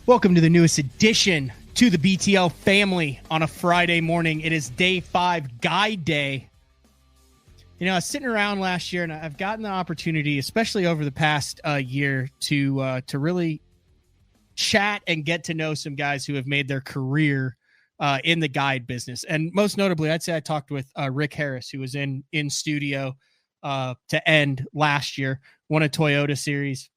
Welcome to the newest addition to the BTL family on a Friday morning. It is day 5, guide day. You know, I was sitting around last year and I've gotten the opportunity, especially over the past year, to really chat and get to know some guys who have made their career in the guide business. And most notably, I'd say I talked with Rick Harris, who was in studio to end last year, won a Toyota series.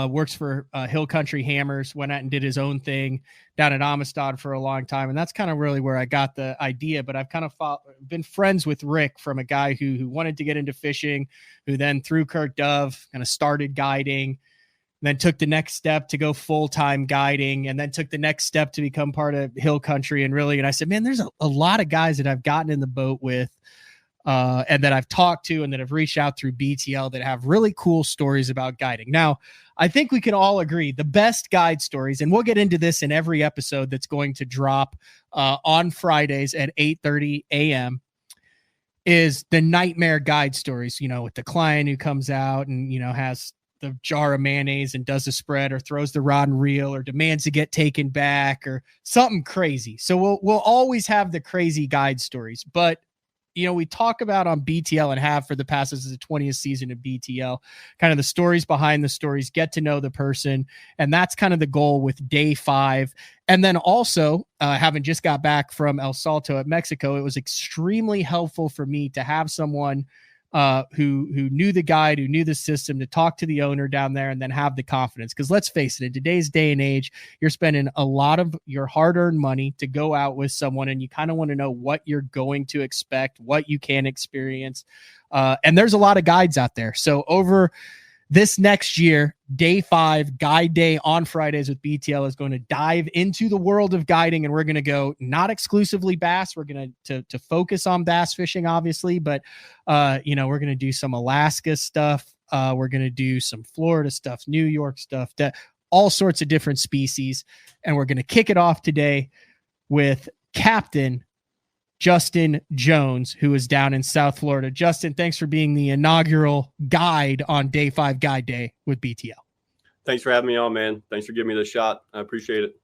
Works for Hill Country Hammers, went out and did his own thing down at Amistad for a long time. And that's kind of really where I got the idea. But I've kind of been friends with Rick from a guy who wanted to get into fishing, who then through Kurt Dove kind of started guiding, then took the next step to go full-time guiding, and then took the next step to become part of Hill Country. And I said, man, there's a lot of guys that I've gotten in the boat with and that I've talked to and that have reached out through BTL that have really cool stories about guiding. Now, I think we can all agree the best guide stories, and we'll get into this in every episode that's going to drop on Fridays at 8:30 a.m., is the nightmare guide stories, you know, with the client who comes out and, you know, has the jar of mayonnaise and does a spread or throws the rod and reel or demands to get taken back or something crazy. So we'll always have the crazy guide stories, but you know, we talk about on BTL and have for the past, this is the 20th season of BTL, kind of the stories behind the stories, get to know the person. And that's kind of the goal with day 5. And then also having just got back from El Salto at Mexico, it was extremely helpful for me to have someone who knew the guide, who knew the system, to talk to the owner down there and then have the confidence. Because let's face it, in today's day and age, you're spending a lot of your hard-earned money to go out with someone, and you kind of want to know what you're going to expect, what you can experience. And there's a lot of guides out there. So over this next year, day 5, guide day on Fridays with BTL is going to dive into the world of guiding, and we're going to go not exclusively bass. We're going to focus on bass fishing, obviously, but you know, we're going to do some Alaska stuff. We're going to do some Florida stuff, New York stuff, all sorts of different species. And we're going to kick it off today with Captain Justin Jones, who is down in South Florida. Justin, thanks for being the inaugural guide on day 5 guide day with BTL. Thanks for having me on, man. Thanks for giving me the shot. I appreciate it.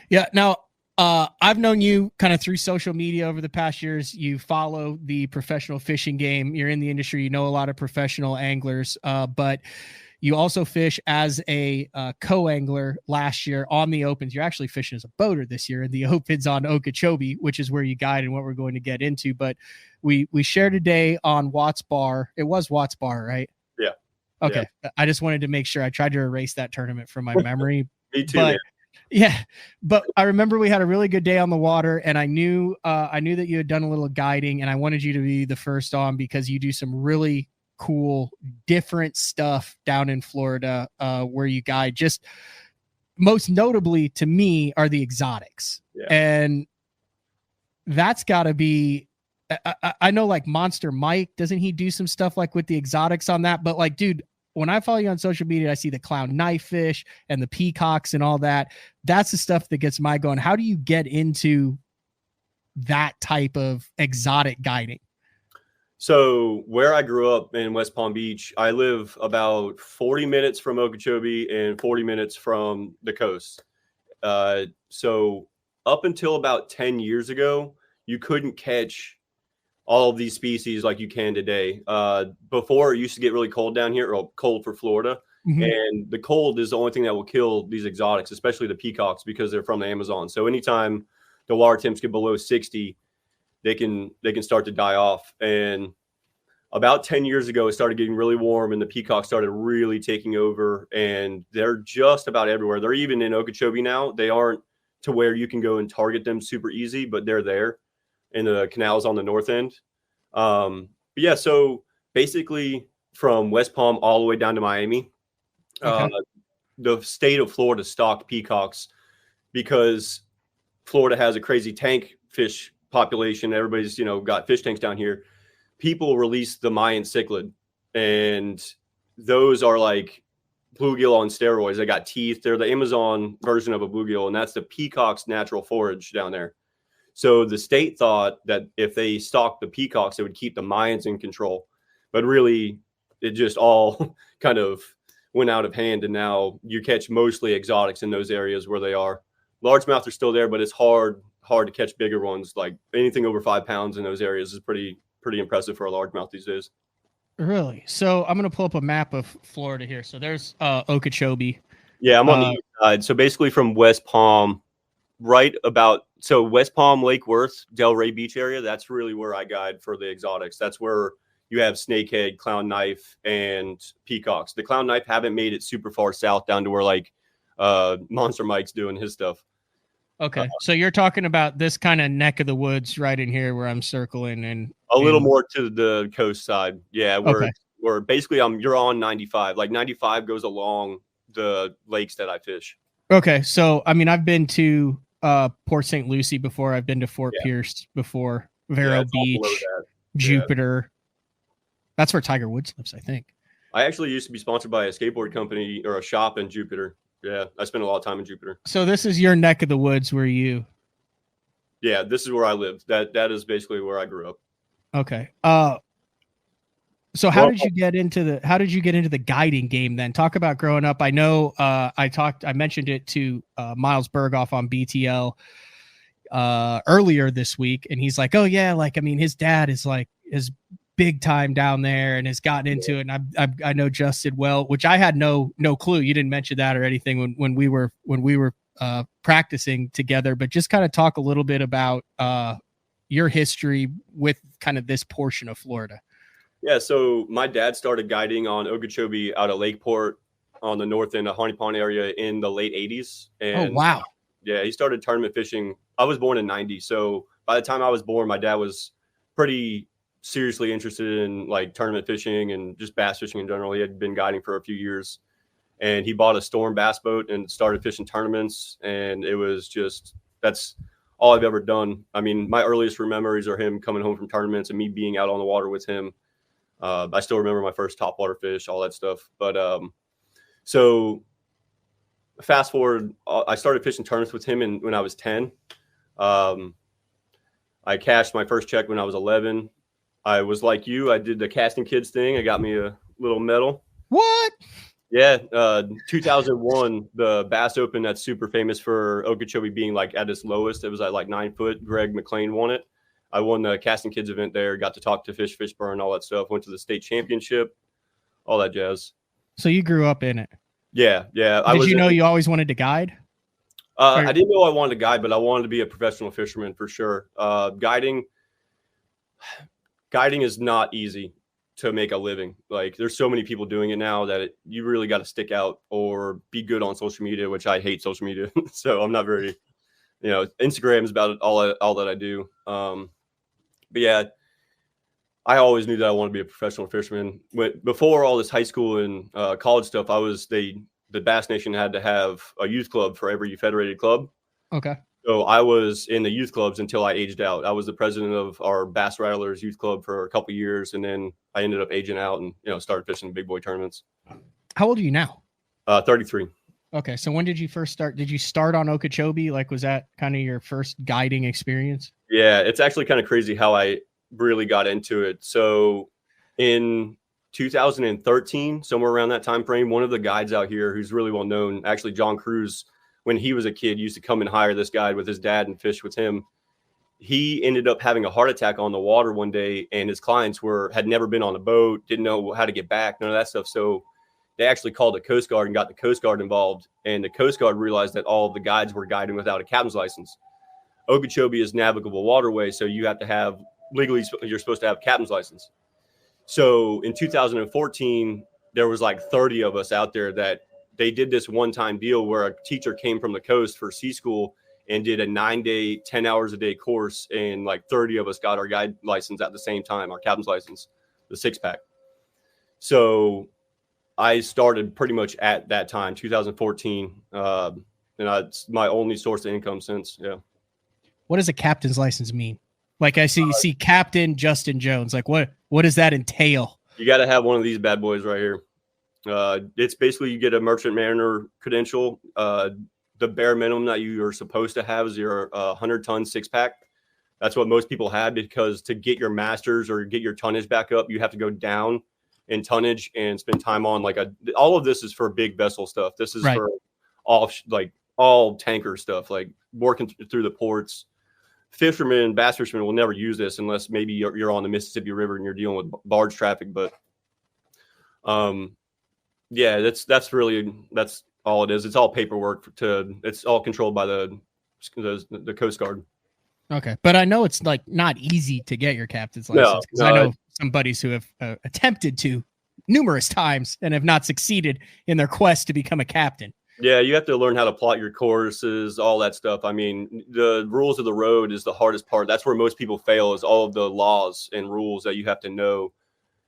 Yeah. Now, I've known you kind of through social media over the past years. You follow the professional fishing game. You're in the industry. You know a lot of professional anglers, but you also fish as a co-angler last year on the opens. You're actually fishing as a boater this year in the opens on OKEECHOBEE, which is where you guide and what we're going to get into. But we shared a day on Watts Bar. It was Watts Bar, right? Yeah. Okay. Yeah. I just wanted to make sure. I tried to erase that tournament from my memory. Me too, but, man. Yeah. But I remember we had a really good day on the water, and I knew that you had done a little guiding, and I wanted you to be the first on because you do some really cool, different stuff down in Florida where you guide. Just most notably to me are the exotics. Yeah. And that's got to be, I know like Monster Mike, doesn't he do some stuff like with the exotics on that? But like, dude, when I follow you on social media, I see the clown knife fish and the peacocks and all that. That's the stuff that gets my going. How do you get into that type of exotic guiding? So where I grew up in West Palm Beach, I live about 40 minutes from Okeechobee and 40 minutes from the coast. So up until about 10 years ago, you couldn't catch all of these species like you can today. Before, it used to get really cold down here, or cold for Florida. Mm-hmm. And the cold is the only thing that will kill these exotics, especially the peacocks, because they're from the Amazon. So anytime the water temps get below 60, they can start to die off. And about 10 years ago, it started getting really warm, and the peacocks started really taking over, and they're just about everywhere. They're even in Okeechobee now. They aren't to where you can go and target them super easy, but they're there in the canals on the north end. But yeah, so basically from West Palm all the way down to Miami, okay, the state of Florida stocked peacocks because Florida has a crazy tank fish population. Everybody's, you know, got fish tanks down here. People release the Mayan cichlid, and those are like bluegill on steroids. They got teeth. They're the Amazon version of a bluegill, and that's the peacock's natural forage down there. So the state thought that if they stocked the peacocks, it would keep the Mayans in control. But really, it just all kind of went out of hand, and now you catch mostly exotics in those areas where they are. Largemouth are still there, but it's hard to catch bigger ones. Like anything over 5 pounds in those areas is pretty impressive for a largemouth these days. Really? So I'm gonna pull up a map of Florida here. So there's Okeechobee. Yeah, I'm on the east side. So basically from West Palm, West Palm, Lake Worth, Delray Beach area, that's really where I guide for the exotics. That's where you have snakehead, clown knife, and peacocks. The clown knife haven't made it super far south down to where like Monster Mike's doing his stuff. Okay, so you're talking about this kind of neck of the woods right in here where I'm circling, and a little more to the coast side. Yeah, where basically you're on 95. Like 95 goes along the lakes that I fish. Okay, so I mean I've been to Port St. Lucie before. I've been to Fort Pierce before, Vero Beach, Jupiter. That's where Tiger Woods lives, I think. I actually used to be sponsored by a skateboard company or a shop in Jupiter. Yeah, I spent a lot of time in Jupiter. So this is your neck of the woods where you... Yeah, this is where I lived. That is basically where I grew up. Okay. So how did you get into the guiding game then? Talk about growing up. I know I mentioned it to Miles Berghoff on BTL earlier this week, and he's like, "Oh yeah, like I mean his dad is big time down there and has gotten into it." And I know Justin well, which I had no clue. You didn't mention that or anything when we were practicing together, but just kind of talk a little bit about your history with kind of this portion of Florida. Yeah, so my dad started guiding on Okeechobee out of Lakeport on the north end of Honey Pond area in the late 80s. And wow. Yeah, he started tournament fishing. I was born in 90, so by the time I was born, my dad was pretty seriously interested in like tournament fishing and just bass fishing in general. He had been guiding for a few years, and he bought a Storm bass boat and started fishing tournaments. And it was just, that's all I've ever done. I mean, my earliest memories are him coming home from tournaments and me being out on the water with him. I still remember my first topwater fish, all that stuff. But so fast forward, I started fishing tournaments with him when I was 10. I cashed my first check when I was 11. I was like you. I did the casting kids thing. I got me a little medal. What? Yeah. 2001, the Bass Open that's super famous for Okeechobee being like at its lowest. It was at like 9 foot. Greg McLean won it. I won the casting kids event there, got to talk to Fishburne, all that stuff, went to the state championship, all that jazz. So you grew up in it? Yeah. Did you know you always wanted to guide? I didn't know I wanted to guide, but I wanted to be a professional fisherman for sure. Guiding is not easy to make a living. Like there's so many people doing it now that you really got to stick out or be good on social media, which I hate social media. So I'm not very, Instagram is about all that I do. But yeah, I always knew that I wanted to be a professional fisherman. Before all this high school and college stuff, the Bass Nation had to have a youth club for every federated club. Okay. So I was in the youth clubs until I aged out. I was the president of our Bass Rattlers youth club for a couple of years, and then I ended up aging out and started fishing big boy tournaments. How old are you now? 33. Okay, so when did you first start? Did you start on Okeechobee? Like, was that kind of your first guiding experience? Yeah, it's actually kind of crazy how I really got into it. So in 2013, somewhere around that time frame, one of the guides out here who's really well known, actually John Cruz, when he was a kid, used to come and hire this guide with his dad and fish with him. He ended up having a heart attack on the water one day, and his clients had never been on a boat, didn't know how to get back, none of that stuff. So they actually called the Coast Guard and got the Coast Guard involved. And the Coast Guard realized that all of the guides were guiding without a captain's license. Okeechobee is navigable waterway, so you have to have legally, you're supposed to have a captain's license. So in 2014, there was like 30 of us out there that they did this one-time deal where a teacher came from the coast for sea school and did a 9-day, 10 hours a day course. And like 30 of us got our guide license at the same time, our captain's license, the 6-pack. So I started pretty much at that time, 2014. And it's my only source of income since. Yeah. What does a captain's license mean? Like I see Captain Justin Jones. Like what does that entail? You got to have one of these bad boys right here. It's basically you get a merchant mariner credential. The bare minimum that you are supposed to have is your 100-ton 6-pack. That's what most people have, because to get your masters or get your tonnage back up, you have to go down and tonnage and spend time on like all of this is for big vessel stuff. This is for all tanker stuff, like working through the ports. Fishermen, bass fishermen will never use this unless maybe you're on the Mississippi River and you're dealing with barge traffic. But yeah, that's all it is. It's all paperwork it's all controlled by the Coast Guard. Okay. But I know it's like not easy to get your captain's license, because I know some buddies who have attempted to numerous times and have not succeeded in their quest to become a captain. Yeah, you have to learn how to plot your courses, all that stuff. I mean, the rules of the road is the hardest part. That's where most people fail, is all of the laws and rules that you have to know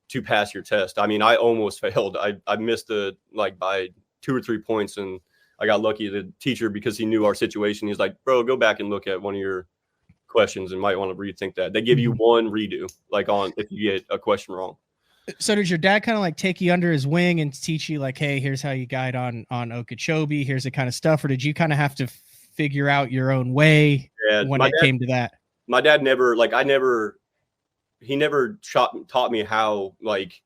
to pass your test. I mean, I almost failed. I missed by 2 or 3 points, and I got lucky. The teacher, because he knew our situation, he's like, bro, go back and look at one of your questions and might want to rethink that. They give you one redo, like on if you get a question wrong. So did your dad kind of like take you under his wing and teach you like, hey, here's how you guide on Okeechobee, here's the kind of stuff, or did you kind of have to figure out your own way when it came to that? My dad never, he never taught me how, like,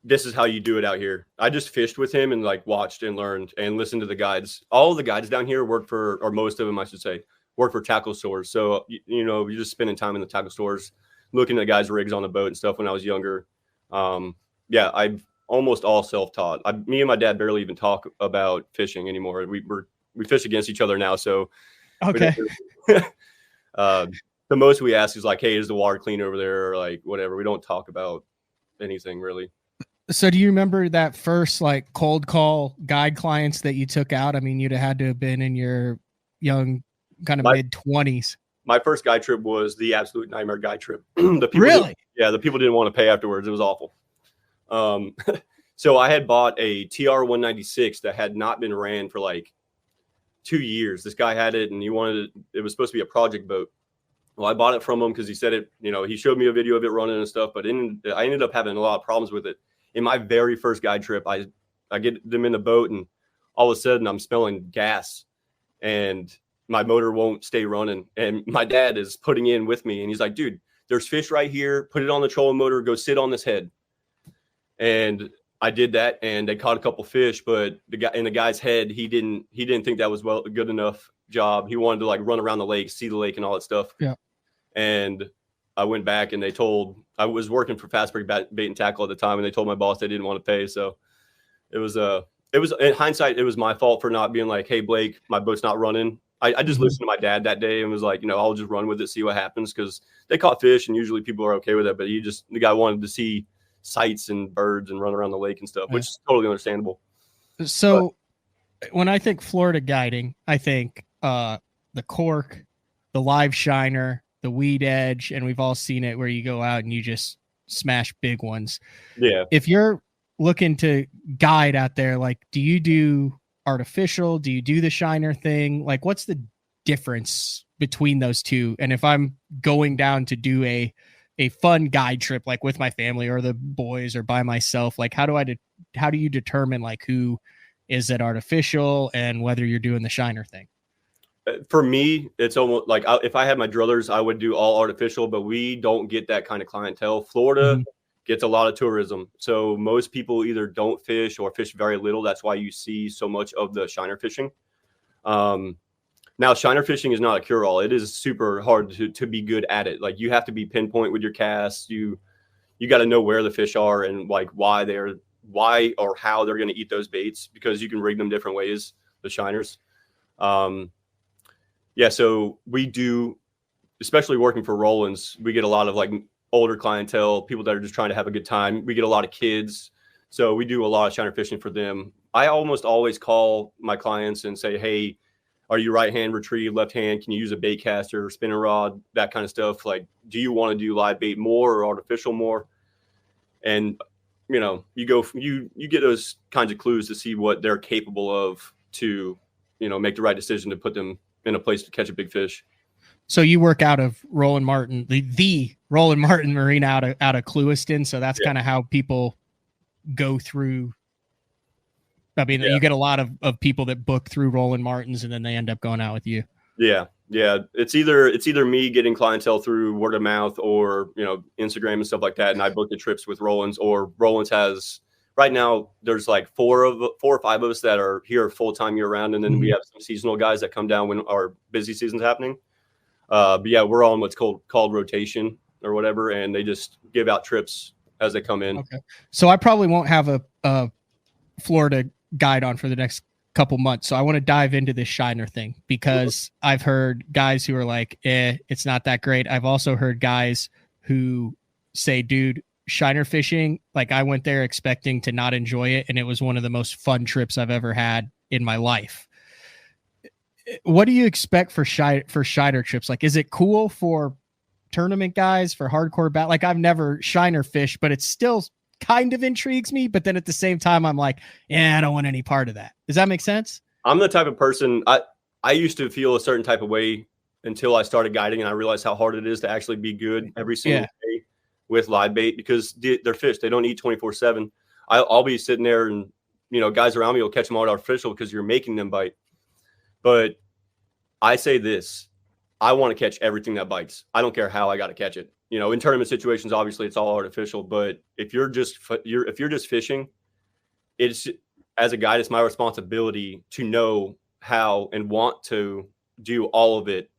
this is how you do it out here. I just fished with him and like watched and learned and listened to the guides. All of the guides down here work for, or most of them, I should say, work for tackle stores. So, you're just spending time in the tackle stores, looking at guys' rigs on the boat and stuff when I was younger. Yeah, I'm almost all self-taught. Me and my dad barely even talk about fishing anymore. We fish against each other now. So, okay. The most we ask is like, hey, is the water clean over there? Or like whatever. We don't talk about anything really. So do you remember that first like cold call guide clients that you took out? I mean, you'd have had to have been in your young kind of mid-20s. My first guide trip was the absolute nightmare guide trip. Really? The people didn't want to pay afterwards. It was awful. So I had bought a TR 196 that had not been ran for like 2 years. This guy had it and he wanted it was supposed to be a project boat. Well, I bought it from him because he said it, he showed me a video of it running and stuff, but I ended up having a lot of problems with it. In my very first guide trip, I get them in the boat and all of a sudden I'm smelling gas and my motor won't stay running. And my dad is putting in with me and he's like, dude, there's fish right here. Put it on the trolling motor, go sit on this head. And I did that and they caught a couple fish, but the guy's head, he didn't think that was a good enough job. He wanted to like run around the lake, see the lake and all that stuff. Yeah. And I went back and I was working for Fastbreak Bait and Tackle at the time, and they told my boss they didn't want to pay. So it was in hindsight, it was my fault for not being like, hey, Blake, my boat's not running. I just listened to my dad that day and was like, I'll just run with it, see what happens. Cause they caught fish and usually people are okay with it, but the guy wanted to see sights and birds and run around the lake and stuff, which is totally understandable. So when I think Florida guiding, I think the cork, the live shiner, the weed edge, and we've all seen it where you go out and you just smash big ones. Yeah. If you're looking to guide out there, like, do you do artificial? Do you do the shiner thing? Like, what's the difference between those two? And if I'm going down to do a fun guide trip, like with my family or the boys or by myself, like how do you determine like who is it artificial and whether you're doing the shiner thing? For me, it's almost like if I had my drillers, I would do all artificial, but we don't get that kind of clientele. Florida gets a lot of tourism. So most people either don't fish or fish very little. That's why you see so much of the shiner fishing. Now, shiner fishing is not a cure-all. It is super hard to be good at it. Like you have to be pinpoint with your casts. You got to know where the fish are and like why or how they're going to eat those baits, because you can rig them different ways, the shiners. Yeah, so we do, especially working for Rollins, we get a lot of like older clientele, people that are just trying to have a good time. We get a lot of kids. So we do a lot of shiner fishing for them. I almost always call my clients and say, hey, are you right hand retrieve, left hand? Can you use a bait caster, spinning rod, that kind of stuff? Like, do you want to do live bait more or artificial more? And, you get those kinds of clues to see what they're capable of to, make the right decision to put them in a place to catch a big fish. So you work out of Roland Martin, the Roland Martin Marina out of Clewiston. So that's kind of how people go through. I mean, you get a lot of people that book through Roland Martins and then they end up going out with you. Yeah. Yeah. It's either me getting clientele through word of mouth or, Instagram and stuff like that. And I book the trips with Rollins, or Rollins has right now, there's like four or five of us that are here full time year round. And then we have some seasonal guys that come down when our busy season's happening. But yeah, we're on what's called rotation or whatever. And they just give out trips as they come in. Okay. So I probably won't have a Florida guide on for the next couple months. So I want to dive into this Shiner thing, because I've heard guys who are like, it's not that great. I've also heard guys who say, dude, Shiner fishing, like I went there expecting to not enjoy it, and it was one of the most fun trips I've ever had in my life. What do you expect for Shiner trips? Like, is it cool for tournament guys, for hardcore bat? Like, I've never Shiner fished, but it's still kind of intrigues me, but then at the same time I'm like, I don't want any part of that. Does that make sense? I'm the type of person, I used to feel a certain type of way until I started guiding, and I realized how hard it is to actually be good every single day with live bait, because they're fish. They don't eat 24/7. I'll be sitting there and, guys around me will catch them all artificial because you're making them bite. But I say this, I want to catch everything that bites. I don't care how I got to catch it. In tournament situations, obviously it's all artificial, but if you're just fishing, it's, as a guide, it's my responsibility to know how and want to do all of it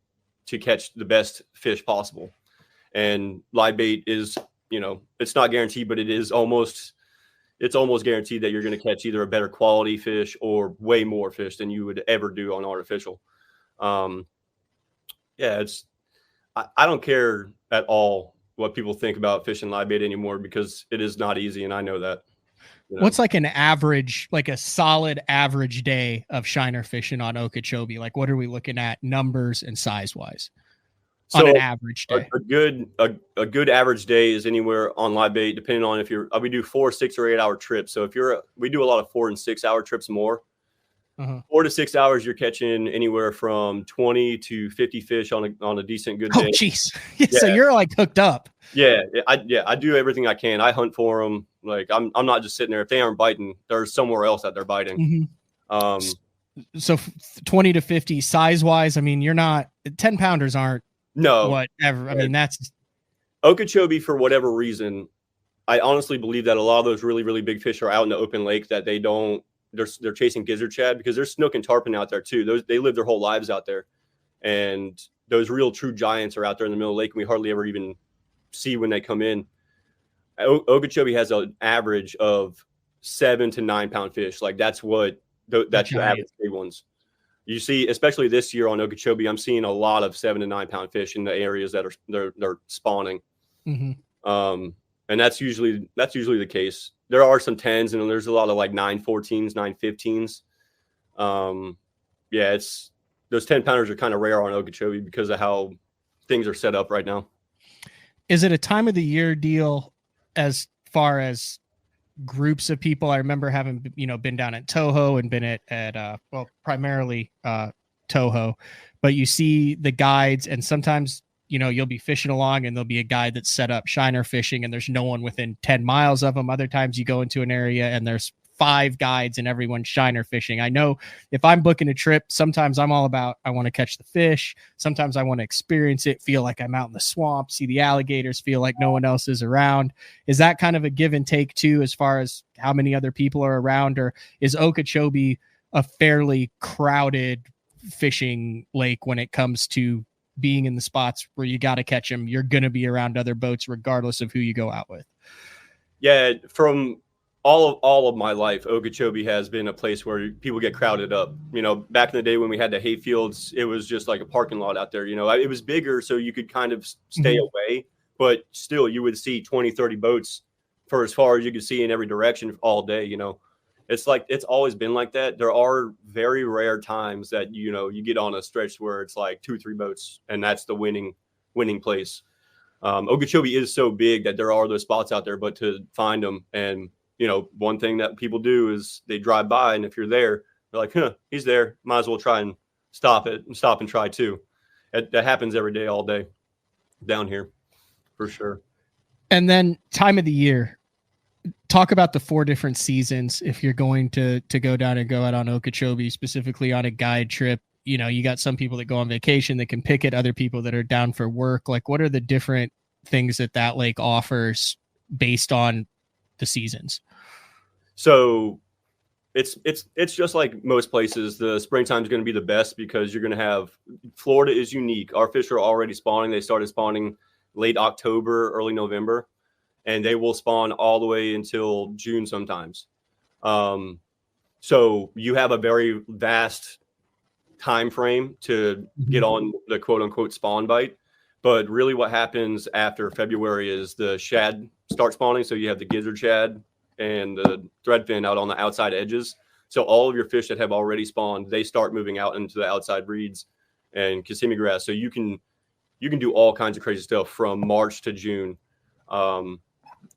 to catch the best fish possible. And live bait is, it's not guaranteed, but it's almost guaranteed that you're going to catch either a better quality fish or way more fish than you would ever do on artificial. I don't care at all what people think about fishing live bait anymore, because it is not easy. And I know that. What's like an average, like a solid average day of Shiner fishing on Okeechobee? Like, what are we looking at numbers and size wise on an average day? A good average day is anywhere on live bait, depending on if we do 4, 6, or 8 hour trips. So we do a lot of 4 and 6 hour trips more. 4 to 6 hours, you're catching anywhere from 20 to 50 fish on a decent good day. Oh, jeez. So you're like hooked up. Yeah, I do everything I can. I hunt for them. Like I'm not just sitting there. If they aren't biting, there's somewhere else that they're biting. So 20 to 50 size wise, I mean, you're not 10 pounders aren't whatever. I mean, that's Okeechobee, for whatever reason. I honestly believe that a lot of those really, really big fish are out in the open lake, that they're chasing gizzard shad, because there's snook and tarpon out there too. They live their whole lives out there, and those real true giants are out there in the middle of the lake, and we hardly ever even see when they come in. Okeechobee has an average of 7 to 9 pound fish. Like that's your average big ones. You see, especially this year on Okeechobee, I'm seeing a lot of 7 to 9 pound fish in the areas that they're spawning. And that's usually the case. There are some 10s, and there's a lot of like 914s, 915s. It's those 10 pounders are kind of rare on Okeechobee because of how things are set up right now. Is it a time of the year deal as far as groups of people? I remember having, been down at Toho and been at primarily Toho, but you see the guides, and sometimes, you'll be fishing along and there'll be a guide that's set up Shiner fishing and there's no one within 10 miles of them. Other times you go into an area and there's 5 guides and everyone's Shiner fishing. I know if I'm booking a trip, sometimes I'm all about, I want to catch the fish. Sometimes I want to experience it, feel like I'm out in the swamp, see the alligators, feel like no one else is around. Is that kind of a give and take too, as far as how many other people are around, or is Okeechobee a fairly crowded fishing lake when it comes to being in the spots where you got to catch them? You're going to be around other boats regardless of who you go out with. Yeah. From all of my life, Okeechobee has been a place where people get crowded up. Back in the day when we had the hay fields, it was just like a parking lot out there. It was bigger, so you could kind of stay away, but still you would see 20, 30 boats for as far as you could see in every direction all day. It's like, it's always been like that. There are very rare times that, you get on a stretch where it's like 2, 3 boats, and that's the winning place. Okeechobee is so big that there are those spots out there, but to find them, and, one thing that people do is they drive by, and if you're there, they're like, he's there. Might as well try and stop and try too. That happens every day, all day down here for sure. And then time of the year, talk about the 4 different seasons. If you're going to go down and go out on Okeechobee, specifically on a guide trip, you know, you got some people that go on vacation that can pick it, other people that are down for work. Like, what are the different things that lake offers based on the seasons? So it's just like most places. The springtime is going to be the best because you're going to have, Florida is unique. Our fish are already spawning. They started spawning late October, early November, and they will spawn all the way until June sometimes. So you have a very vast time frame to get on the quote unquote spawn bite. But really what happens after February is the shad start spawning. So you have the gizzard shad and the threadfin out on the outside edges. So all of your fish that have already spawned, they start moving out into the outside reeds and Kissimmee grass. So you can do all kinds of crazy stuff from March to June.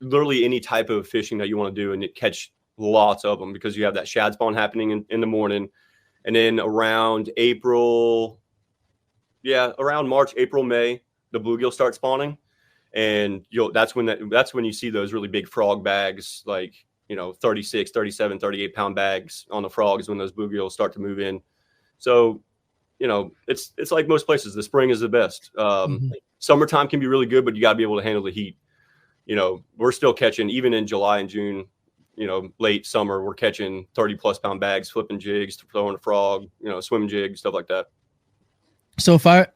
Literally any type of fishing that you want to do and catch lots of them because you have that shad spawn happening in the morning. And then around around March, April, May, the bluegill start spawning. And that's when you see those really big frog bags, like, 36, 37, 38 pound bags on the frogs when those bluegills start to move in. So, it's like most places. The spring is the best. Summertime can be really good, but you got to be able to handle the heat. We're still catching, even in July and June, late summer, we're catching 30 plus pound bags, flipping jigs, throwing a frog, swimming jigs, stuff like that. So if I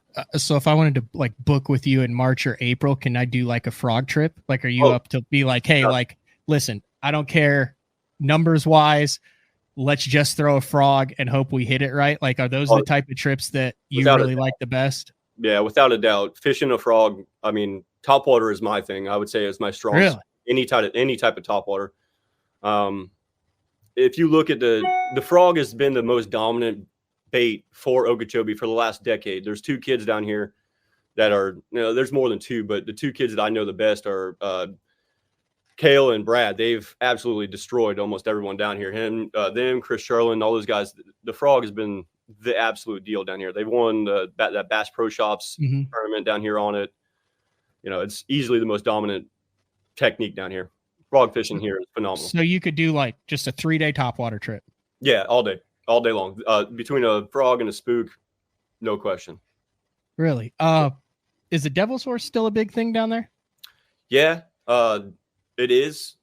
wanted to like book with you in March or April, can I do like a frog trip? Like, are you up to be like, hey, like, listen, I don't care numbers wise. Let's just throw a frog and hope we hit it right. Like, are those the type of trips that you really like the best? Yeah, without a doubt. Fishing a frog, I mean, topwater is my thing. I would say is my strongest. Really? Any type of topwater. If you look at the frog has been the most dominant bait for Okeechobee for the last decade. There's two kids down here that are, there's more than two, but the two kids that I know the best are Kale and Brad. They've absolutely destroyed almost everyone down here. Them, Chris Sherlin, all those guys. The frog has been the absolute deal down here. They've won that Bass Pro Shops tournament down here on it. It's easily the most dominant technique down here. Frog fishing here is phenomenal. So you could do like just a 3-day topwater trip. Yeah, all day long. Between a frog and a spook, no question. Really? Is the devil's horse still a big thing down there? Yeah, it is.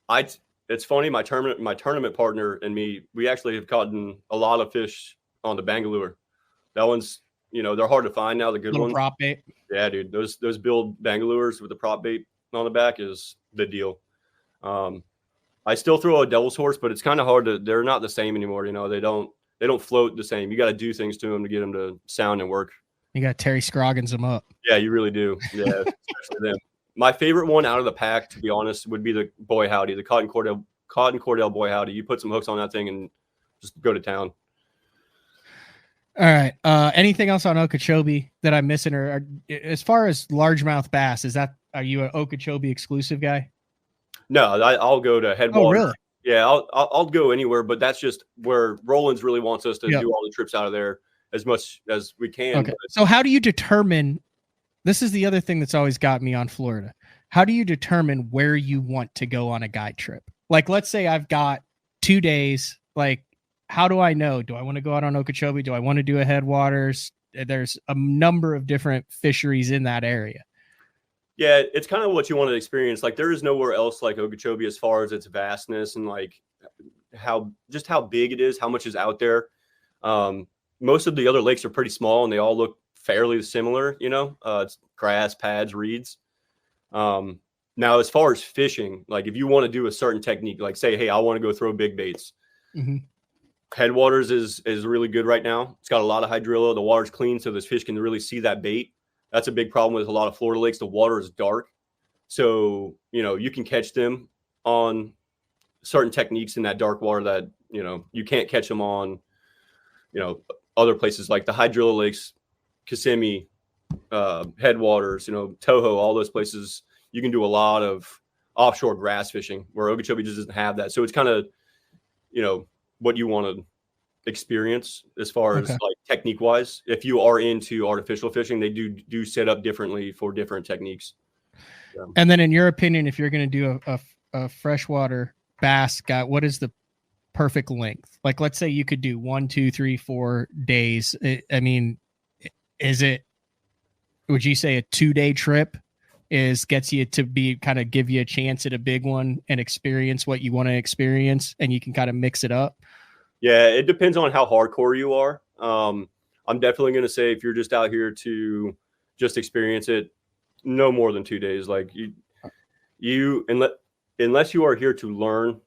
It's funny. My tournament partner and me, we actually have caught a lot of fish on the Bangalore. That one's, they're hard to find now. The good ones. Prop bait. Yeah, dude. Those build Bangalores with the prop bait on the back is the deal. I still throw a devil's horse, but it's kind of hard they're not the same anymore. They don't float the same. You got to do things to them to get them to sound and work. You got Terry Scroggins them up. Yeah, you really do. Yeah, especially them. My favorite one out of the pack, to be honest, would be the Boy Howdy, the Cotton Cordell Boy Howdy. You put some hooks on that thing and just go to town. All right. Anything else on Okeechobee that I'm missing, or as far as largemouth bass, are you an Okeechobee exclusive guy? No, I'll go to Headwater. Oh, really? Yeah, I'll go anywhere, but that's just where Rollins really wants us to do all the trips out of there as much as we can. Okay. So how do you determine? This is the other thing that's always got me on Florida. How do you determine where you want to go on a guide trip? Like, let's say I've got 2 days. Like, how do I know? Do I want to go out on Okeechobee? Do I want to do a Headwaters? There's a number of different fisheries in that area. Yeah, it's kind of what you want to experience. Like, there is nowhere else like Okeechobee as far as its vastness and like how big it is, how much is out there. Most of the other lakes are pretty small and they all look fairly similar. It's grass, pads, reeds. Now, as far as fishing, like if you want to do a certain technique, like say, hey, I want to go throw big baits. Headwaters is really good right now. It's got a lot of hydrilla. The water's clean, so this fish can really see that bait. That's a big problem with a lot of Florida lakes. The water is dark. So, you can catch them on certain techniques in that dark water that, you can't catch them on, other places like the hydrilla lakes, Kissimmee, Headwaters, Toho, all those places. You can do a lot of offshore grass fishing where Okeechobee just doesn't have that. So it's kind of, what you want to experience as far as like technique wise. If you are into artificial fishing, they do set up differently for different techniques. Yeah. And then in your opinion, if you're going to do a freshwater bass guy, what is the perfect length? Like, let's say you could do 1, 2, 3, 4 days. I mean, would you say a 2-day trip gets you to give you a chance at a big one and experience what you want to experience, and you can kind of mix it up? Yeah, it depends on how hardcore you are. I'm definitely going to say if you're just out here to just experience it, no more than 2 days. Like unless you are here to learn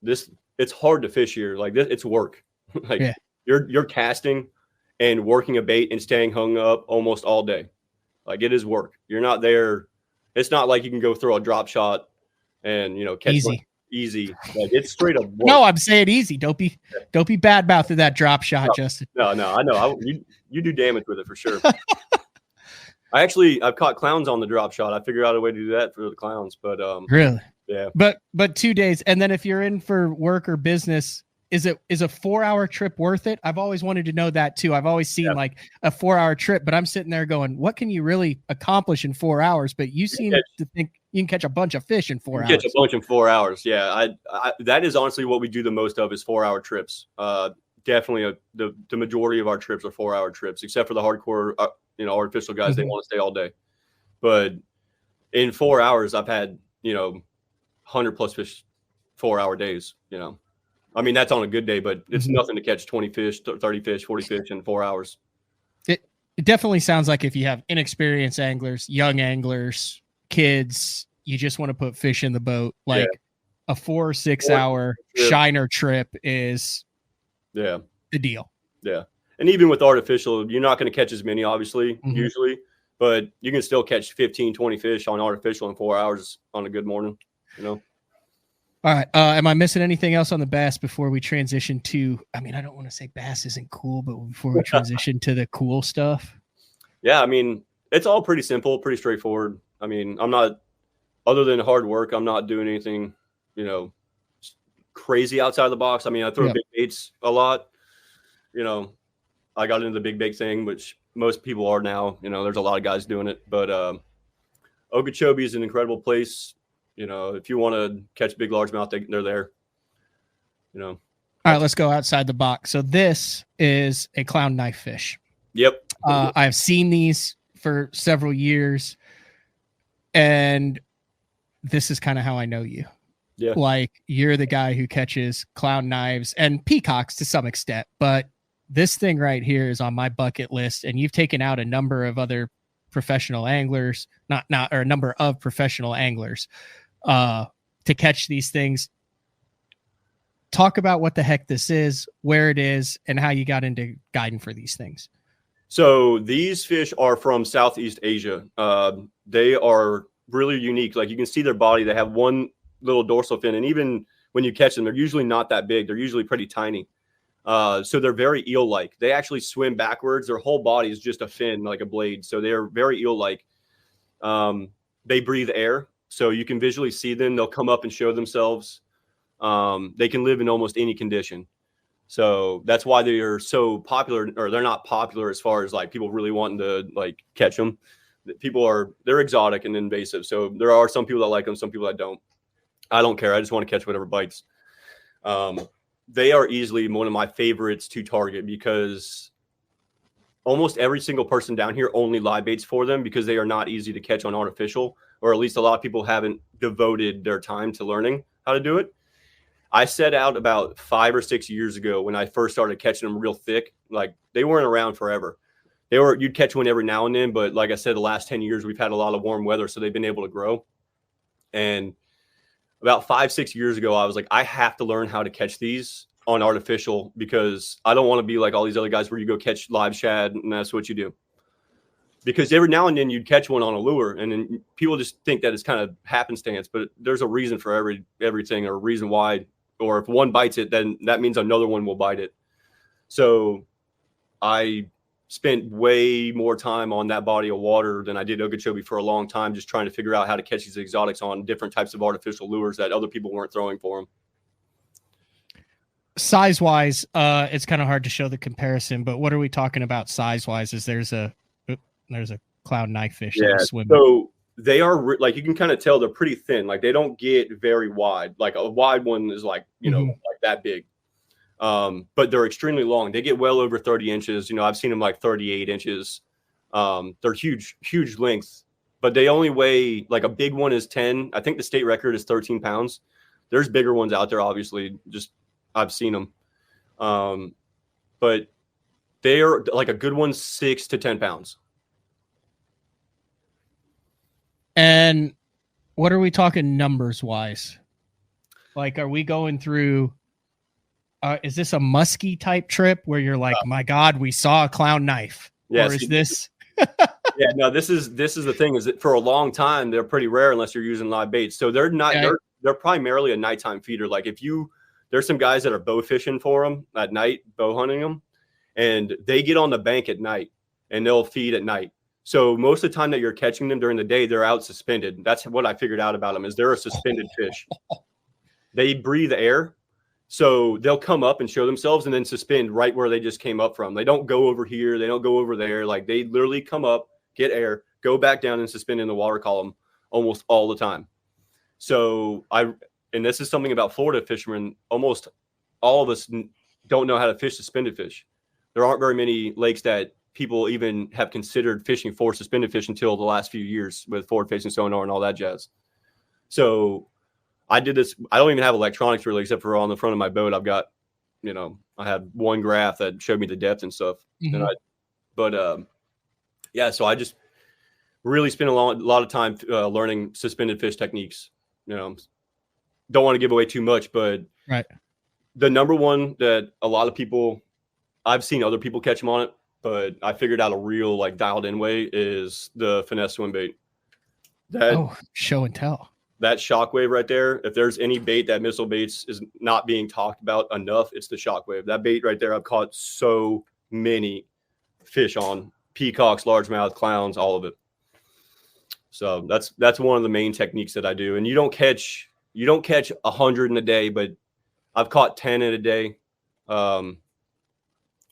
this, it's hard to fish here. Like this, it's work. Like yeah. you're casting and working a bait and staying hung up almost all day. Like it is work. You're not there. It's not like you can go throw a drop shot and catch easy. One easy. Like it's straight up work. No, I'm saying easy. Don't be bad mouthing that drop shot, no, Justin. No, I know. You do damage with it for sure. I've caught clowns on the drop shot. I figured out a way to do that for the clowns, but really, yeah. But 2 days, and then if you're in for work or business, is a 4-hour trip worth it? I've always wanted to know that too. I've always seen like a 4-hour trip, but I'm sitting there going, what can you really accomplish in 4 hours? But you seem to think you can catch a bunch of fish in 4 hours. Catch a bunch in 4 hours. Yeah. That is honestly what we do the most of is 4-hour trips. Definitely the majority of our trips are 4-hour trips, except for the hardcore, artificial guys. They want to stay all day, but in 4 hours, I've had, 100 plus fish, 4-hour days, I mean, that's on a good day, but it's nothing to catch 20 fish, 30 fish, 40 fish in 4 hours. It definitely sounds like if you have inexperienced anglers, young anglers, kids, you just want to put fish in the boat. Like a 4 or 6 hour shiner trip is the deal. Yeah. And even with artificial, you're not going to catch as many, obviously, usually, but you can still catch 15, 20 fish on artificial in 4 hours on a good morning, All right. Am I missing anything else on the bass before we transition to, I mean, I don't want to say bass isn't cool, but before we transition to the cool stuff? Yeah. I mean, it's all pretty simple, pretty straightforward. I mean, I'm not, other than hard work, I'm not doing anything, crazy outside the box. I mean, I throw big baits a lot, I got into the big bait thing, which most people are now, there's a lot of guys doing it, but Okeechobee is an incredible place. If you want to catch big largemouth, they're there. All right, let's go outside the box. So this is a clown knife fish. Yep. I've seen these for several years, and this is kind of how I know you. Yeah. Like you're the guy who catches clown knives and peacocks to some extent, but this thing right here is on my bucket list, and you've taken out a number of other professional anglers, or a number of professional anglers to catch these things. Talk about what the heck this is, where it is, and how you got into guiding for these things. So these fish are from Southeast Asia. They are really unique. Like you can see their body. They have one little dorsal fin, and even when you catch them, they're usually not that big. They're usually pretty tiny. So they're very eel-like. They actually swim backwards. Their whole body is just a fin, like a blade. So they're very eel-like. They breathe air. So you can visually see them. They'll come up and show themselves. They can live in almost any condition. So that's why they are so popular, or they're not popular as far as like people really wanting to like catch them. They're exotic and invasive. So there are some people that like them, some people that don't. I don't care. I just want to catch whatever bites. They are easily one of my favorites to target because almost every single person down here only live baits for them because they are not easy to catch on artificial, or at least a lot of people haven't devoted their time to learning how to do it. I set out about 5 or 6 years ago when I first started catching them real thick. Like they weren't around forever. You'd catch one every now and then, but like I said, the last 10 years, we've had a lot of warm weather, so they've been able to grow. And about 5, 6 years ago, I was like, I have to learn how to catch these on artificial because I don't want to be like all these other guys where you go catch live shad and that's what you do. Because every now and then you'd catch one on a lure and then people just think that it's kind of happenstance, but there's a reason for everything or a reason why. Or if one bites it, then that means another one will bite it. So I spent way more time on that body of water than I did Okeechobee for a long time, just trying to figure out how to catch these exotics on different types of artificial lures that other people weren't throwing for them. Size wise, it's kind of hard to show the comparison, but what are we talking about size wise? Is there's a clown knife fish that's swimming. So they are like, you can kind of tell they're pretty thin. Like they don't get very wide. Like a wide one is like, like that big. But they're extremely long. They get well over 30 inches. You know, I've seen them like 38 inches. They're huge length, but they only weigh, like, a big one is 10. I think the state record is 13 pounds. There's bigger ones out there, obviously. Just I've seen them. But they are, like, a good one, 6 to 10 pounds. And what are we talking numbers wise? Like, are we going through, is this a musky type trip where you're like, my God, we saw a clown knife? Yeah, or is this? Yeah, no, this is the thing, is that for a long time, they're pretty rare unless you're using live baits. So they're not, they're primarily a nighttime feeder. Like, there's some guys that are bow fishing for them at night, bow hunting them, and they get on the bank at night and they'll feed at night. So most of the time that you're catching them during the day, they're out suspended. That's what I figured out about them, is they're a suspended fish. They breathe air. So they'll come up and show themselves and then suspend right where they just came up from. They don't go over here. They don't go over there. Like, they literally come up, get air, go back down and suspend in the water column almost all the time. So and this is something about Florida fishermen. Almost all of us don't know how to fish suspended fish. There aren't very many lakes that people even have considered fishing for suspended fish until the last few years with forward-facing sonar and all that jazz. So I did this. I don't even have electronics really, except for on the front of my boat. I've got, I had one graph that showed me the depth and stuff. Mm-hmm. Yeah, so I just really spent a lot of time learning suspended fish techniques. Don't want to give away too much, but right. The number one that a lot of people, I've seen other people catch them on it, but I figured out a real, like, dialed in way, is the finesse swim bait. Show and tell. That shockwave right there. If there's any bait that missile baits is not being talked about enough, it's the shockwave. That bait right there, I've caught so many fish on: peacocks, largemouth, clowns, all of it. So that's one of the main techniques that I do. And you don't catch 100 in a day, but I've caught 10 in a day.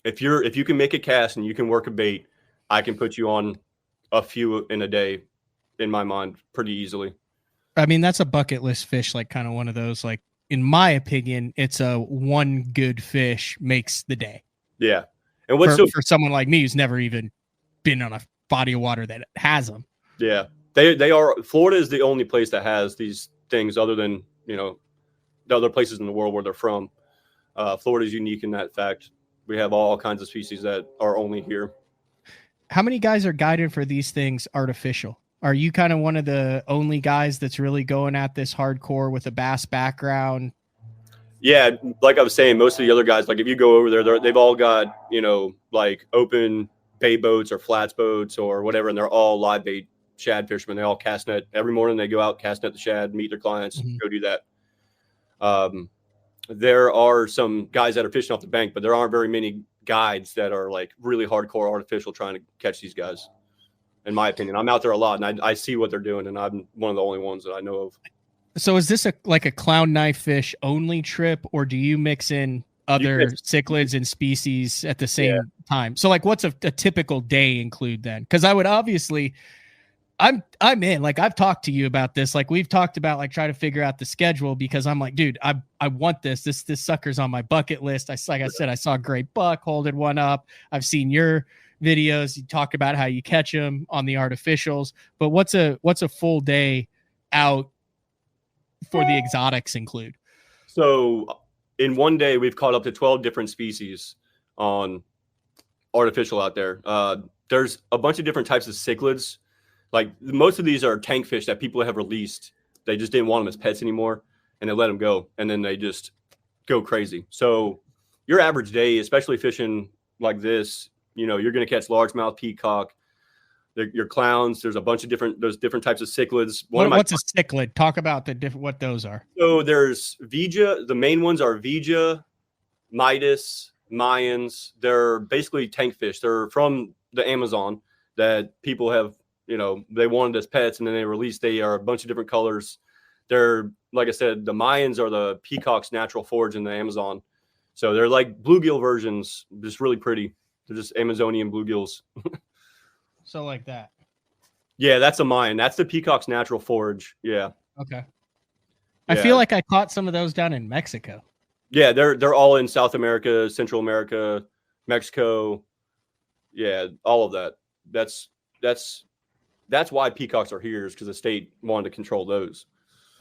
If you can make a cast and you can work a bait, I can put you on a few in a day, in my mind, pretty easily. I mean, that's a bucket list fish, like, kind of one of those, like, in my opinion, it's a one good fish makes the day. Yeah. And for someone like me who's never even been on a body of water that has them. Yeah. They are, Florida is the only place that has these things, other than, the other places in the world where they're from. Florida is unique in that fact. We have all kinds of species that are only here. How many guys are guided for these things artificial? Are you kind of one of the only guys that's really going at this hardcore with a bass background? Yeah, like I was saying, most of the other guys, like, if you go over there, they've all got, like, open bay boats or flats boats or whatever, and they're all live bait shad fishermen. They all cast net every morning. They go out, cast net the shad, meet their clients, go do that. There are some guys that are fishing off the bank, but there aren't very many guides that are, like, really hardcore artificial trying to catch these guys. In my opinion, I'm out there a lot, and I see what they're doing, and I'm one of the only ones that I know of. So is this like a clown knife fish only trip, or do you mix in other cichlids and species at the same time? So, like, what's a typical day include then? Because I would obviously, I'm in. Like, I've talked to you about this. Like, we've talked about, like, trying to figure out the schedule, because I'm like, dude, I want this. This sucker's on my bucket list. Like I said, I saw a great buck holding one up. I've seen your videos. You talk about how you catch them on the artificials, but what's a full day out for the exotics include? So in one day, we've caught up to 12 different species on artificial out there. There's a bunch of different types of cichlids. Like, most of these are tank fish that people have released. They just didn't want them as pets anymore, and they let them go, and then they just go crazy. So your average day, especially fishing like this, you're going to catch largemouth, peacock, your clowns. There's a bunch of different types of cichlids. What's a cichlid? Talk about what those are. So there's Vija. The main ones are Vija, Midas, Mayans. They're basically tank fish. They're from the Amazon that people have, they wanted as pets, and then they released. They are a bunch of different colors. They're, like I said, the Mayans are the peacock's natural forage in the Amazon. So they're like bluegill versions, just really pretty. They're just Amazonian bluegills. So like that. Yeah, that's a Mayan. That's the peacock's natural forage. Yeah. Okay. I feel like I caught some of those down in Mexico. Yeah, they're all in South America, Central America, Mexico. Yeah, all of that. That's why peacocks are here, is because the state wanted to control those.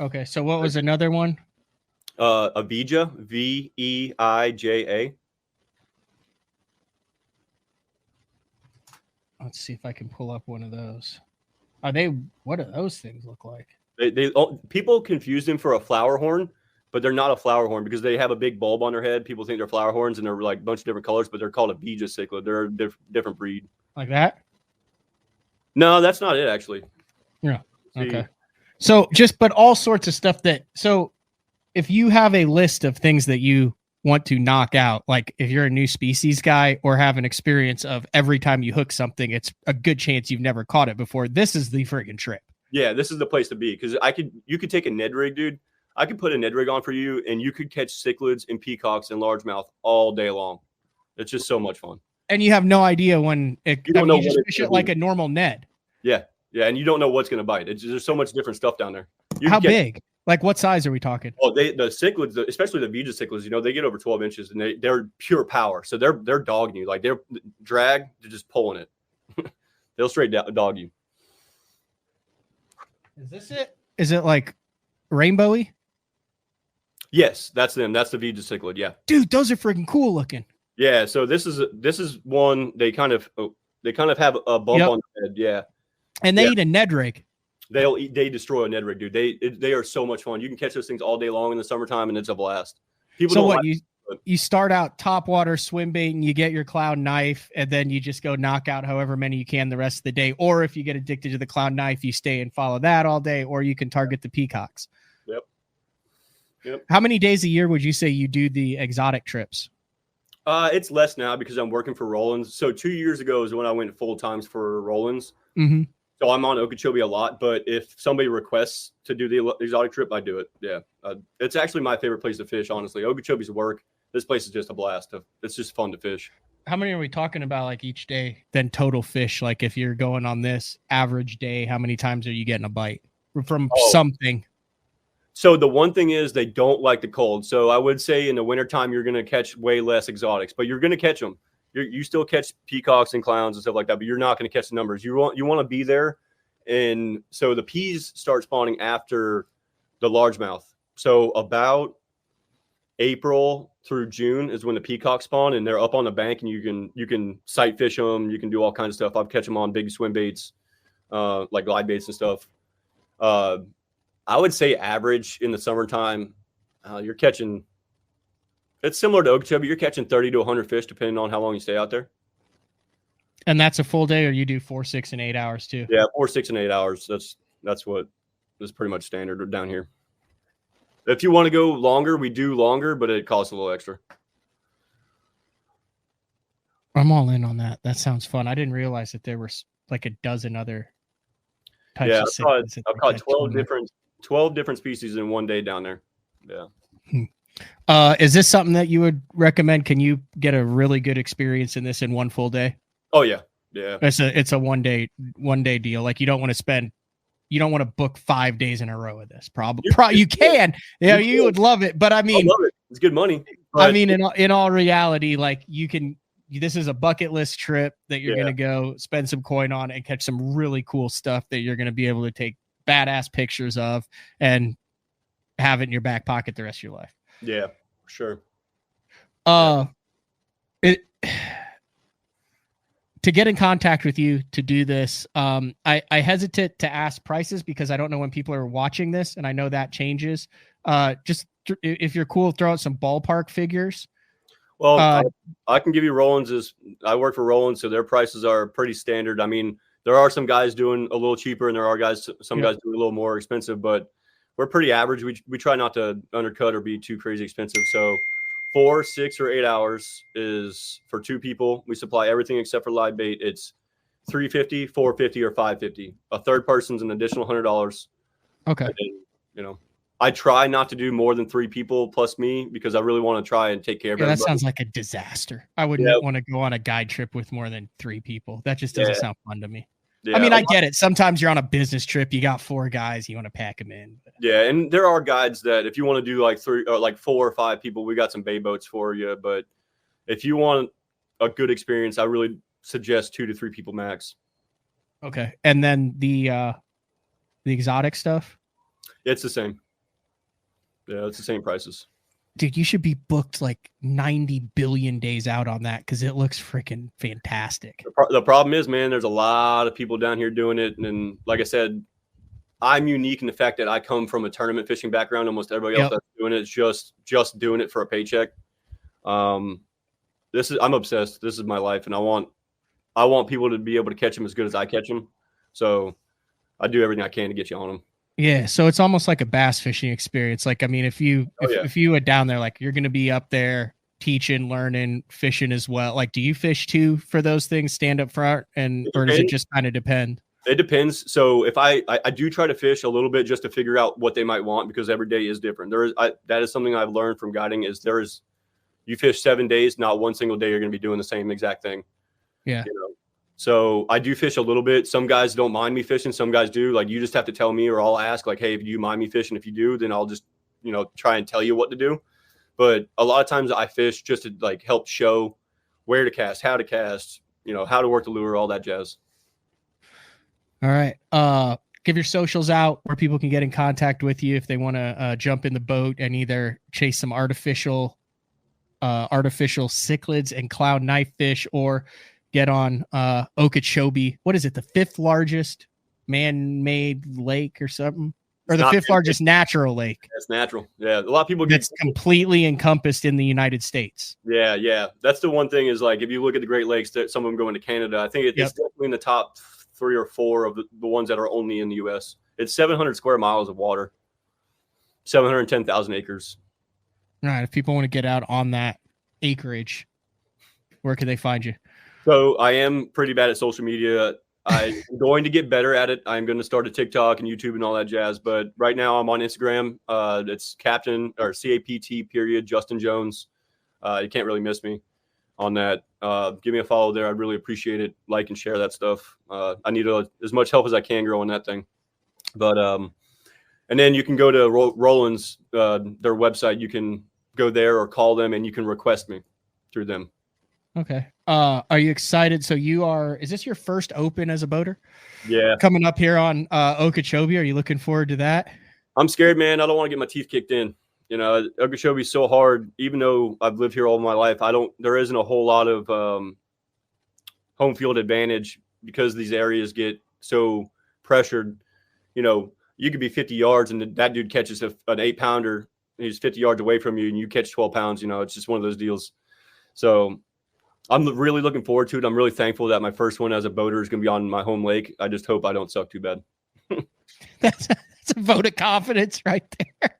Okay, so what was another one? Avija, Veija. Let's see if I can pull up one of those. Are they? What do those things look like? People confuse them for a flower horn, but they're not a flower horn because they have a big bulb on their head. People think they're flower horns, and they're like a bunch of different colors, but they're called a Avija cichlid. They're a different breed. Like that? No, that's not it, actually. Yeah. Okay. So but all sorts of stuff so if you have a list of things that you want to knock out, like if you're a new species guy or have an experience of every time you hook something, it's a good chance you've never caught it before. This is the friggin' trip. Yeah, this is the place to be, because you could take a Ned rig, dude. I could put a Ned rig on for you, and you could catch cichlids and peacocks and largemouth all day long. It's just so much fun. And you have no idea when you just fish it like a normal Ned. Yeah, and you don't know what's going to bite. There's so much different stuff down there. How big? Like what size are we talking? Oh, the cichlids, especially the Avija cichlids, they get over 12 inches, and they're pure power. So they're dogging you. Like they're just pulling it. They'll straight dog you. Is this it? Is it like rainbowy? Yes, that's them. That's the Avija cichlid. Yeah, dude, those are freaking cool looking. Yeah, so this is one they kind of have a bump on the head. Yeah, and they eat a Ned rig. They destroy a Ned rig, dude. They are so much fun. You can catch those things all day long in the summertime, and it's a blast. You start out top water swim bait, and you get your clown knife, and then you just go knock out however many you can the rest of the day. Or if you get addicted to the clown knife, you stay and follow that all day, or you can target the peacocks. Yep. How many days a year would you say you do the exotic trips? It's less now because I'm working for Rollins. So 2 years ago is when I went full times for Rollins. Mm-hmm. So I'm on Okeechobee a lot, but if somebody requests to do the exotic trip, I do it. Yeah. It's actually my favorite place to fish, honestly. Okeechobee's work. This place is just a blast. It's just fun to fish. How many are we talking about, like, each day? Then total fish, like if you're going on this average day, how many times are you getting a bite from something? So the one thing is they don't like the cold. So I would say in the wintertime, you're going to catch way less exotics, but you're going to catch them. You still catch peacocks and clowns and stuff like that, but you're not going to catch the numbers. You want to be there. And so the peas start spawning after the largemouth. So about April through June is when the peacocks spawn, and they're up on the bank, and you can sight fish them. You can do all kinds of stuff. I've catch them on big swim baits, like glide baits and stuff. I would say average in the summertime, you're catching. It's similar to Okeechobee. You're catching 30 to 100 fish, depending on how long you stay out there. And that's a full day, or you do 4, 6, and 8 hours too? Yeah, 4, 6, and 8 hours. That's what is pretty much standard down here. If you want to go longer, we do longer, but it costs a little extra. I'm all in on that. That sounds fun. I didn't realize that there were like a dozen other types of cichlids. I've caught 12 different species in one day down there. Yeah. Is this something that you would recommend? Can you get a really good experience in this in one full day? Oh yeah. Yeah. It's a one day deal. Like you don't want to book 5 days in a row of this. Probably you can. Yeah, you would love it. But I mean, I love it. It's good money. I mean, in all reality, like this is a bucket list trip that you're going to go spend some coin on and catch some really cool stuff that you're going to be able to take badass pictures of and have it in your back pocket the rest of your life. Yeah, sure. To get in contact with you to do this, I hesitate to ask prices because I don't know when people are watching this, and I know that changes. Just if you're cool, throw out some ballpark figures. Well, I can give you Rollins. I work for Rollins, so their prices are pretty standard. I mean, there are some guys doing a little cheaper, and there are some guys doing a little more expensive, but we're pretty average. We try not to undercut or be too crazy expensive. So 4, 6, or 8 hours is for 2 people. We supply everything except for live bait. It's $350, $450, or $550. A third person's an additional $100. Okay. Then, I try not to do more than 3 people plus me because I really want to try and take care of everybody. That sounds like a disaster. I wouldn't want to go on a guide trip with more than 3 people. That just doesn't sound fun to me. Yeah, I mean, I get it. Sometimes you're on a business trip. You got 4 guys. You want to pack them in. Yeah, and there are guides that if you want to do like 3 or like 4 or 5 people, we got some bay boats for you. But if you want a good experience, I really suggest 2 to 3 people max. Okay, and then the exotic stuff. It's the same. Yeah, it's the same prices. Dude, you should be booked like 90 billion days out on that because it looks freaking fantastic. The problem is, man, there's a lot of people down here doing it. And like I said, I'm unique in the fact that I come from a tournament fishing background. Almost everybody else that's doing it is just doing it for a paycheck. I'm obsessed. This is my life, and I want people to be able to catch them as good as I catch them. So I do everything I can to get you on them. Yeah, so it's almost like a bass fishing experience. Like, I mean, if you went down there, like you're going to be up there teaching, learning, fishing as well. Like, do you fish too for those things? Stand up front, or does it just kind of depend? It depends. So if I do try to fish a little bit just to figure out what they might want, because every day is different. That is something I've learned from guiding is you fish 7 days, not one single day you're going to be doing the same exact thing. Yeah. So I do fish a little bit. Some guys don't mind me fishing. Some guys do. Like, you just have to tell me, or I'll ask like, hey, do you mind me fishing? If you do, then I'll just, try and tell you what to do. But a lot of times I fish just to like help show where to cast, how to work the lure, all that jazz. All right. Give your socials out where people can get in contact with you if they want to jump in the boat and either chase some artificial cichlids and clown knife fish, or get on Okeechobee. What is it? The 5th largest man-made lake or something? Or the 5th largest natural lake? It's natural. Yeah. A lot of people That's completely encompassed in the United States. Yeah. Yeah. That's the one thing is, like, if you look at the Great Lakes, that some of them go into Canada. I think it's definitely in the top 3 or 4 of the ones that are only in the U.S. It's 700 square miles of water, 710,000 acres. All right. If people want to get out on that acreage, where can they find you? So I am pretty bad at social media. I'm going to get better at it. I'm going to start a TikTok and YouTube and all that jazz. But right now I'm on Instagram. It's Captain or CAPT Justin Jones. You can't really miss me on that. Give me a follow there. I'd really appreciate it. Like and share that stuff. I need as much help as I can growing that thing. But and then you can go to Roland's, their website. You can go there or call them, and you can request me through them. Okay. Are you excited? So is this your first open as a boater? Yeah. Coming up here on Okeechobee. Are you looking forward to that? I'm scared, man. I don't want to get my teeth kicked in. Okeechobee is so hard. Even though I've lived here all my life, there isn't a whole lot of home field advantage because these areas get so pressured. You could be 50 yards and that dude catches an 8-pounder. He's 50 yards away from you and you catch 12 pounds. It's just one of those deals. So I'm really looking forward to it. I'm really thankful that my first one as a boater is going to be on my home lake. I just hope I don't suck too bad. That's a vote of confidence right there.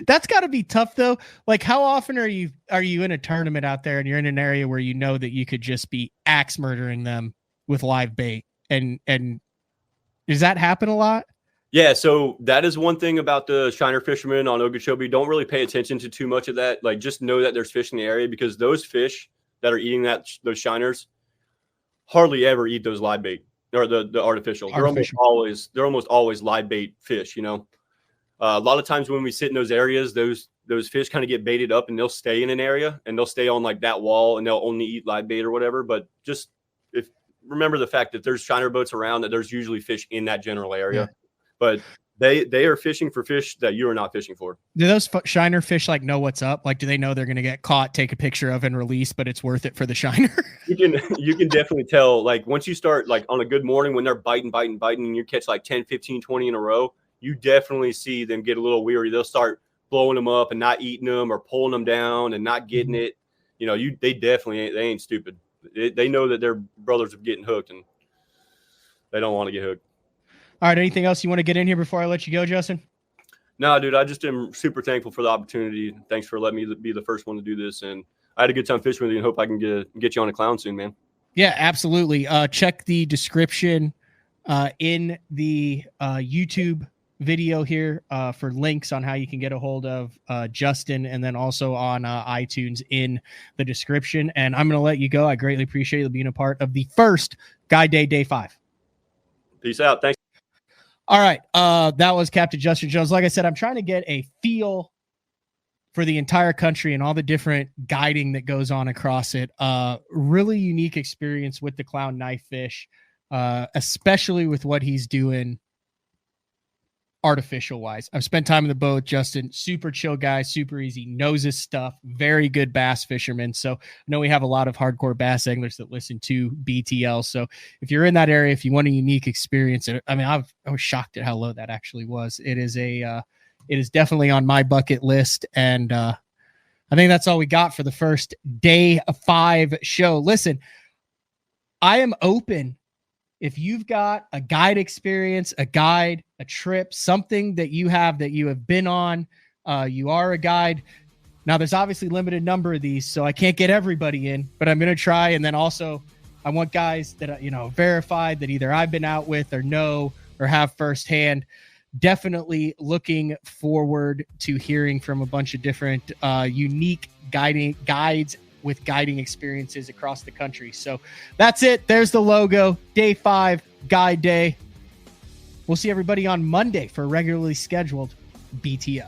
That's got to be tough though. Like, how often are you in a tournament out there and you're in an area where you know that you could just be axe murdering them with live bait? And does that happen a lot? Yeah, so that is one thing about the shiner fishermen on Okeechobee. Don't really pay attention to too much of that. Like, just know that there's fish in the area, because those fish that are eating those shiners hardly ever eat those live bait or the artificial. They're almost always live bait fish. A lot of times when we sit in those areas, those fish kind of get baited up and they'll stay in an area and they'll stay on like that wall and they'll only eat live bait or whatever. But just remember the fact that there's shiner boats around, that there's usually fish in that general area. Yeah. But they are fishing for fish that you are not fishing for. Do those shiner fish know what's up? Like, do they know they're going to get caught, take a picture of, and release, but it's worth it for the shiner? You can definitely tell. Like, once you start, like, on a good morning when they're biting, and you catch like 10, 15, 20 in a row, you definitely see them get a little weary. They'll start blowing them up and not eating them, or pulling them down and not getting it. They definitely ain't stupid. They know that their brothers are getting hooked and they don't want to get hooked. All right. Anything else you want to get in here before I let you go, Justin? No, dude, I just am super thankful for the opportunity. Thanks for letting me be the first one to do this. And I had a good time fishing with you and hope I can get you on a clown soon, man. Yeah, absolutely. Check the description in the YouTube video here for links on how you can get a hold of Justin, and then also on iTunes in the description. And I'm going to let you go. I greatly appreciate you being a part of the first Guide Day, Day 5. Peace out. Thanks. All right. That was Captain Justin Jones. Like I said, I'm trying to get a feel for the entire country and all the different guiding that goes on across it. Really unique experience with the clown knife fish, especially with what he's doing artificial wise. I've spent time in the boat with Justin, super chill guy, super easy, knows his stuff, very good bass fisherman. So I know we have a lot of hardcore bass anglers that listen to BTL. So if you're in that area, if you want a unique experience, I mean, I was shocked at how low that actually was. It is definitely on my bucket list. And I think that's all we got for the first day 5 show. Listen, I am open. If you've got a guide experience, a guide, a trip, something that you have been on, you are a guide. Now, there's obviously limited number of these, so I can't get everybody in, but I'm going to try. And then also, I want guys that, verified that either I've been out with or know or have firsthand. Definitely looking forward to hearing from a bunch of different unique guides with guiding experiences across the country. So that's it. There's the logo. Day 5, Guide Day. We'll see everybody on Monday for a regularly scheduled BTL.